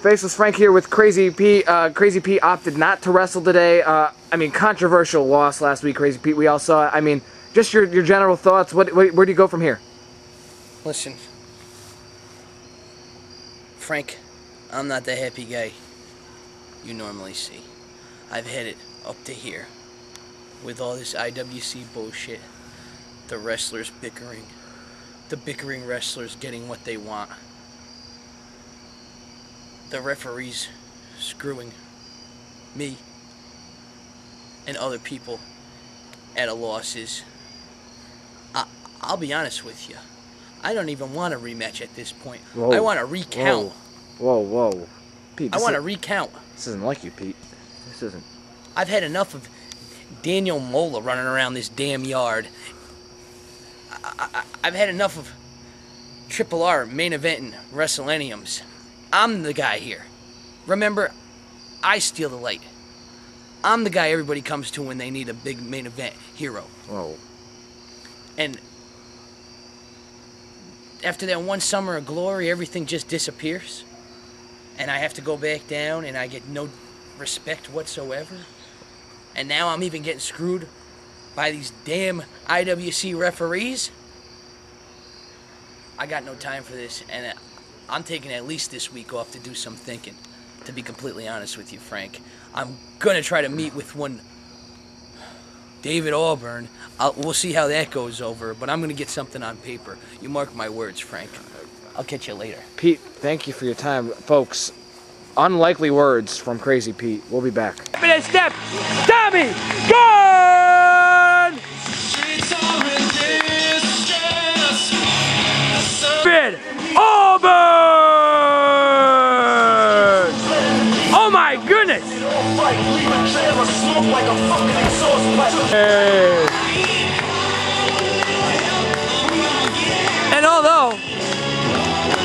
Faceless Frank here with Crazy Pete. Crazy Pete opted not to wrestle today. I mean, controversial loss last week, Crazy Pete. We all saw it. I mean, just your general thoughts. Where do you go from here? Listen, Frank, I'm not the happy guy you normally see. I've had it up to here with all this IWC bullshit, the wrestlers bickering, the bickering wrestlers getting what they want, the referees screwing me and other people at a losses. I'll be honest with you. I don't even want a rematch at this point. Whoa. I want to recount. Whoa. Pete, I want to recount. This isn't like you, Pete. This isn't. I've had enough of Daniel Mola running around this damn yard. I've had enough of Triple R main eventing WrestleEniums. I'm the guy here. Remember, I steal the light. I'm the guy everybody comes to when they need a big main event hero. Whoa. And after that one summer of glory, everything just disappears. And I have to go back down and I get no respect whatsoever. And now I'm even getting screwed by these damn IWC referees. I got no time for this, and I'm taking at least this week off to do some thinking, to be completely honest with you, Frank. I'm going to try to meet with one David Auburn. We'll see how that goes over, but I'm going to get something on paper. You mark my words, Frank. I'll catch you later. Pete, thank you for your time. Folks, unlikely words from Crazy Pete. We'll be back. Step, Tommy, gone! David Auburn! Oh my goodness! Hey. And although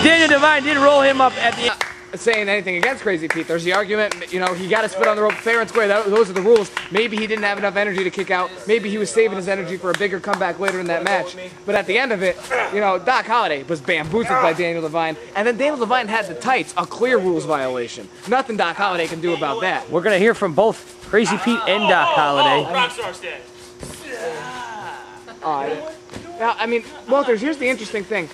Daniel Devine did roll him up at the saying anything against Crazy Pete, there's the argument, you know, he got to spit on the rope fair and square. Those are the rules. Maybe he didn't have enough energy to kick out. Maybe he was saving his energy for a bigger comeback later in that match. But at the end of it, you know, Doc Holliday was bamboozled by Daniel Devine, and then Daniel Devine had the tights, a clear rules violation. Nothing Doc Holliday can do about that. We're going to hear from both Crazy Pete and Doc Holliday. Rockstar stand. Now, I mean, Walters, here's the interesting thing.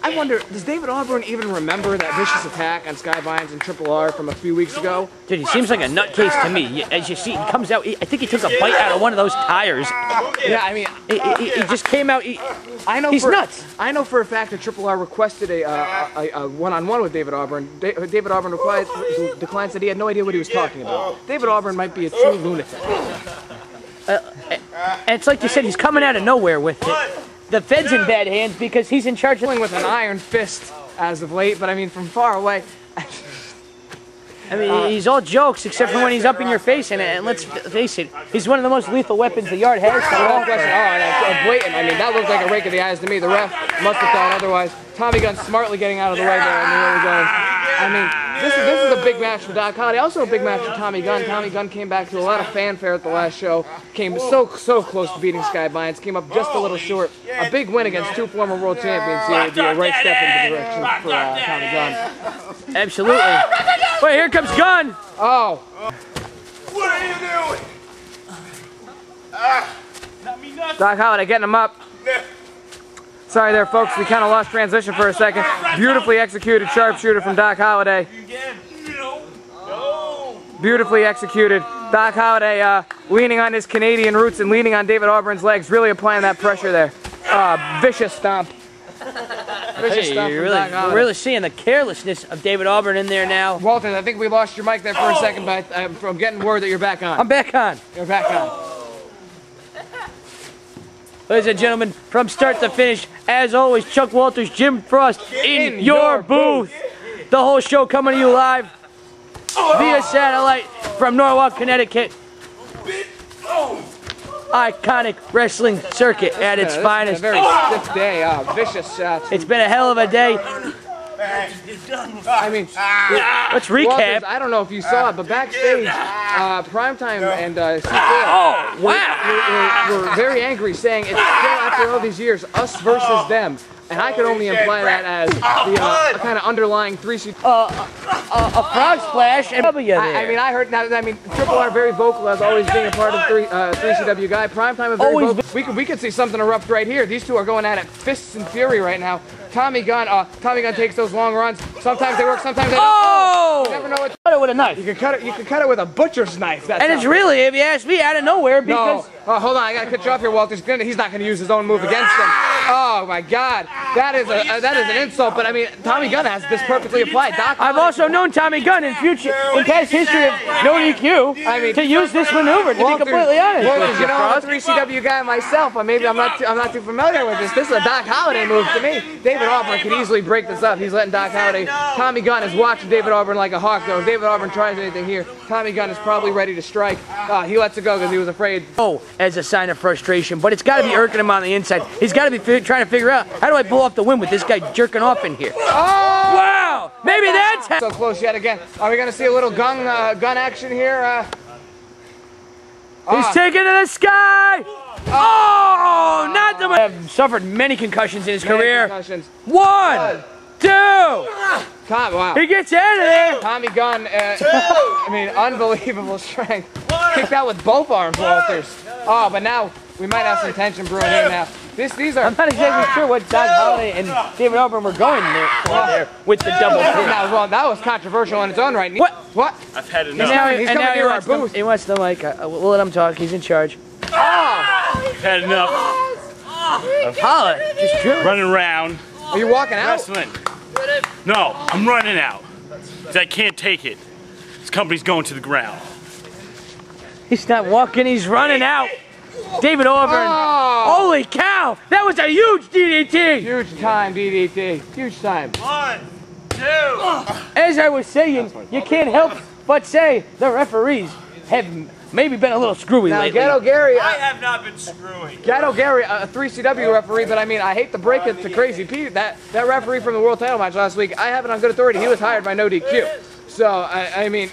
I wonder, does David Auburn even remember that vicious attack on Skyvines and Triple R from a few weeks ago? Dude, he seems like a nutcase to me. As you see, he comes out, I think he took a bite out of one of those tires. Yeah, I mean, he just came out, he's nuts. I know for a fact that Triple R requested a one-on-one with David Auburn. David Auburn declined, said he had no idea what he was talking about. David Auburn might be a true lunatic. And it's like you said, he's coming out of nowhere with it. The Fed's in bad hands because he's in charge of with an iron fist as of late, but I mean from far away. I mean, he's all jokes except for when he's up in your face, and let's face it, he's one of the most lethal weapons the yard has. Blatant. I mean, that looked like a rake of the eyes to me. The ref must have thought otherwise. Tommy Gunn smartly getting out of the way there in the early going. I mean, this is a big match for Doc Holliday. Also a big match for Tommy Gunn. Tommy Gunn came back to a lot of fanfare at the last show. Came so close to beating Skyvines. Came up just a little short. A big win against two former world champions. He would be a right step in the direction for Tommy Gunn. Absolutely. Wait, here comes Gunn. Oh. What are you doing? Doc Holliday getting him up. Sorry there, folks. We kind of lost transition for a second. Beautifully executed sharpshooter from Doc Holliday. Beautifully executed. Doc Holliday leaning on his Canadian roots and leaning on David Auburn's legs, really applying that pressure there. Vicious stomp. Vicious stomp from Doc Holliday. We're really seeing the carelessness of David Auburn in there now. Walter, I think we lost your mic there for a second, but I'm getting word that you're back on. I'm back on. You're back on. Ladies and gentlemen, from start to finish, as always, Chuck Walters, Jim Frost in your booth. The whole show coming to you live via satellite from Norwalk, Connecticut. Iconic wrestling circuit at its finest. It's been a very stiff day, vicious shots. It's been a hell of a day. I mean, let's recap. Walters, I don't know if you saw it, but backstage, Primetime and C4 Oh, wow. were very angry, saying it's still, after all these years, us versus them. And I could only imply that as the kind of underlying 3C. A frog splash and W there. I mean, I heard. I mean, Triple R very vocal as always being a part of 3CW guy. Primetime is very vocal. We could see something erupt right here. These two are going at it fists and fury right now. Tommy Gunn takes those long runs. Sometimes they work, sometimes they don't. Oh! You never know what. Cut it with a knife. You can cut it. You can cut it with a butcher's knife. That's And it's really, if you ask me, out of nowhere because. No. Oh, hold on, I gotta cut you off here, Walter. He's not gonna use his own move against him. Oh my God, that is an insult. But I mean, Tommy Gunn has this perfectly applied. I've also known Tommy Gunn in past history of no DQ to use this maneuver. To be completely honest, you know, I'm a 3CW guy myself. Maybe I'm not too familiar with this. This is a Doc Holliday move to me. David Auburn could easily break this up. He's letting Doc Holliday. Tommy Gunn is watching David Auburn like a hawk, though. If David Auburn tries anything here, Tommy Gunn is probably ready to strike. He lets it go because he was afraid. Oh, as a sign of frustration, but it's got to be irking him on the inside. He's got to be trying to figure out, how do I pull off the win with this guy jerking off in here? Oh! Wow! Maybe that's how. So close yet again. Are we going to see a little gun action here? He's taking to the sky! Oh, not the... Have suffered many concussions in his career. Concussions. 1, 2. Wow. He gets out of there. Tommy Gunn, I mean, unbelievable strength. Kicked out with both arms, Walters. Oh, but now we might have some tension brewing here now. These are. I'm not exactly sure what Doc Holliday and David Auburn were going there with the double pin. Well, that was controversial in its own right. What? I've had enough. He's coming near our booth. He wants the mic. We'll let him talk. He's in charge. I've had enough of Holliday. Just running around. Are you walking out? Wrestling. No, I'm running out. 'Cause I can't take it. This company's going to the ground. He's not walking. He's running out. David Auburn. Oh. Holy cow! That was a huge DDT. Huge time DDT. Huge time. 1, 2. As I was saying, you can't help but say the referees have maybe been a little screwy Now, lately. Ghetto Gary. I have not been screwing. Ghetto Gary, a 3CW referee, but I mean, I hate to break it to Crazy Pete. That referee from the World Title match last week, I have it on good authority. He was hired by no DQ. So I mean,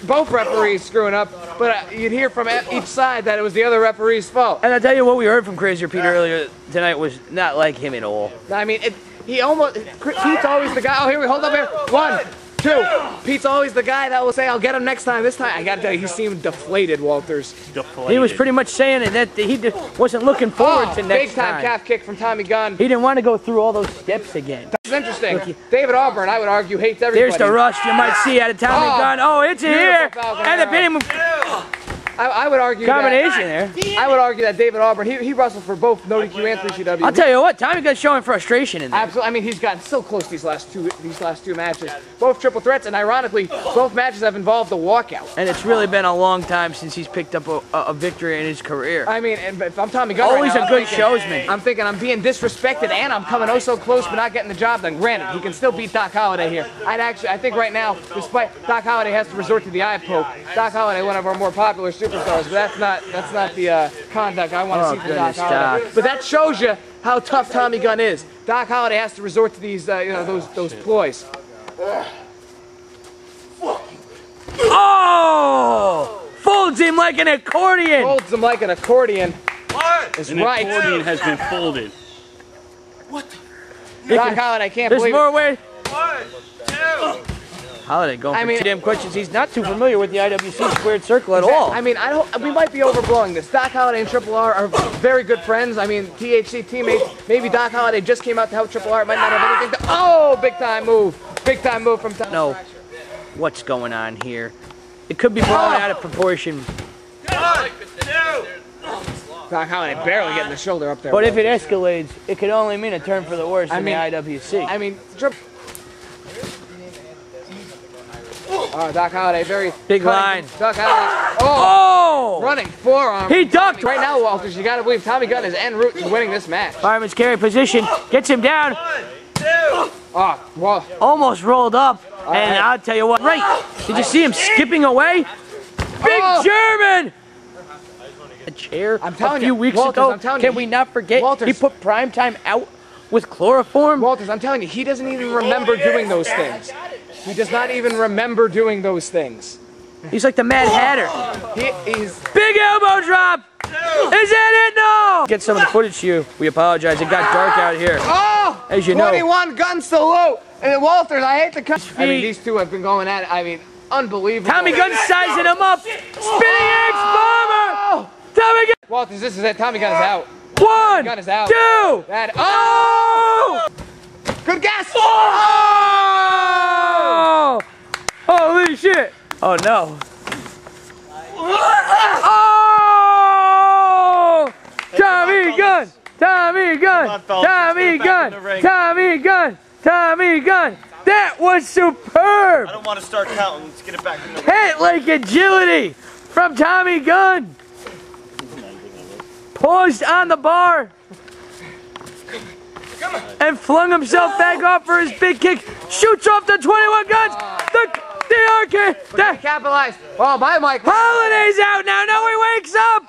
both referees screwing up, but you'd hear from each side that it was the other referee's fault. And I'll tell you what we heard from Crazier Pete earlier tonight was not like him at all. I mean, Pete's always the guy. Oh, here we hold up here. 1, 2. Pete's always the guy that will say, "I'll get him next time." This time, I gotta tell you, he seemed deflated, Walters. Deflated. He was pretty much saying that he wasn't looking forward to next big time calf kick from Tommy Gunn. He didn't want to go through all those steps again. That's interesting. David Auburn, I would argue, hates everybody. There's the rust you might see out of Tommy Gunn. Oh, it's here, and the pin. I would argue combination there. I would argue that David Auburn, he wrestled for both no DQ and 3CW. I'll tell you what, Tommy Gunn's showing frustration in there. Absolutely. I mean, he's gotten so close these last two matches. Both triple threats, and ironically, both matches have involved a walkout. And it's really been a long time since he's picked up a victory in his career. I mean, if I'm Tommy Gunn, always right now, a good showsman. I'm thinking I'm being disrespected, and I'm coming oh so close, but not getting the job done. Granted, he can still beat Doc Holliday here. I think right now, despite Doc Holliday has to resort to the eye poke. Doc Holliday, one of our more popular superstars, but that's not the conduct I want to see from Doc Holliday. But that shows you how tough Tommy Gunn is. Doc Holliday has to resort to these, those ploys. Oh! Folds him like an accordion. Folds him like an accordion. What? Is An right. accordion has been folded. What? Doc Holliday, I can't believe it. There's more ways. 1, 2. Holliday going for damn questions. He's not too familiar with the IWC squared circle at all. I mean, we might be overblowing this. Doc Holliday and Triple R are very good friends. I mean, THC teammates. Maybe Doc Holliday just came out to help Triple R. It might not have anything to... Oh, big time move. Big time move from Tom. No. What's going on here? It could be blown out of proportion. 1, 2. Doc Holliday barely getting the shoulder up there. But if it escalates, it could only mean a turn for the worse in the IWC. I mean, Doc Holliday, very big line. Doc Holliday. Oh! Running forearm. He ducked. Right now, Walters, you got to believe Tommy Gunn is en route to winning this match. Fireman's carry position. Gets him down. 1, 2. Oh, well. Almost rolled up. And I'll tell you what. Right. Did you see him skipping away? Big German! A chair I'm telling a few you, weeks Walters, ago. I'm telling Can you, we not forget? Walters. He put Primetime out with chloroform? Walters, I'm telling you, he doesn't even remember doing those things. He does not even remember doing those things. He's like the Mad Hatter. He's... Big elbow drop! Is that it? No! Get some of the footage to you. We apologize. It got dark out here. Oh! As you know. 21 gun salute! And Walters, I hate to cut. I mean, these two have been going at it. I mean, unbelievable. Tommy Gunn sizing him up. Spinning X bomber! Tommy Gunn! Walters, this is it. Tommy Gun is out. 1, Gun is out. 2! Oh! Good guess! Oh! Holy shit! Oh no. Oh! Tommy Gunn! Tommy Gunn! Tommy Gunn! Tommy Gunn! Tommy Gunn! That was superb! I don't want to start counting. Let's get it back in the Cat-like agility from Tommy Gunn. Paused on the bar and flung himself back off for his big kick. Shoots off the 21 guns. The arcade. Capitalized. Oh, bye, Mike. Holiday's out now. Now he wakes up.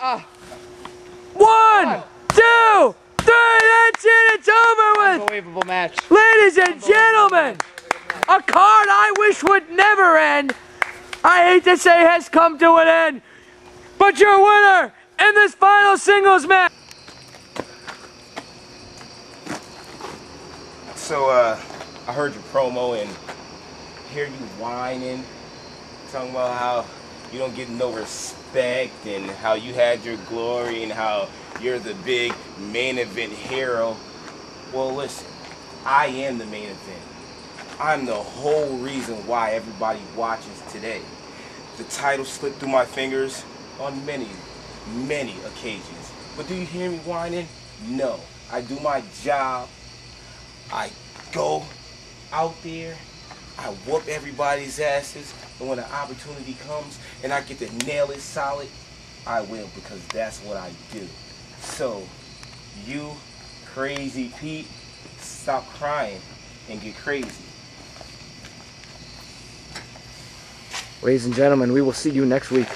1, 2, 3. That's it. It's over with. Unbelievable match. Ladies and gentlemen, a card I wish would never end. I hate to say has come to an end. But your winner in this final singles match. So, I heard your promo and hear you whining, talking about how you don't get no respect and how you had your glory and how you're the big main event hero. Well, listen, I am the main event. I'm the whole reason why everybody watches today. The title slipped through my fingers on many occasions. But do you hear me whining? No. I do my job. I go out there, I whoop everybody's asses, and when the opportunity comes and I get to nail it solid, I will, because that's what I do. So, you, Crazy Pete, stop crying and get crazy. Ladies and gentlemen, we will see you next week.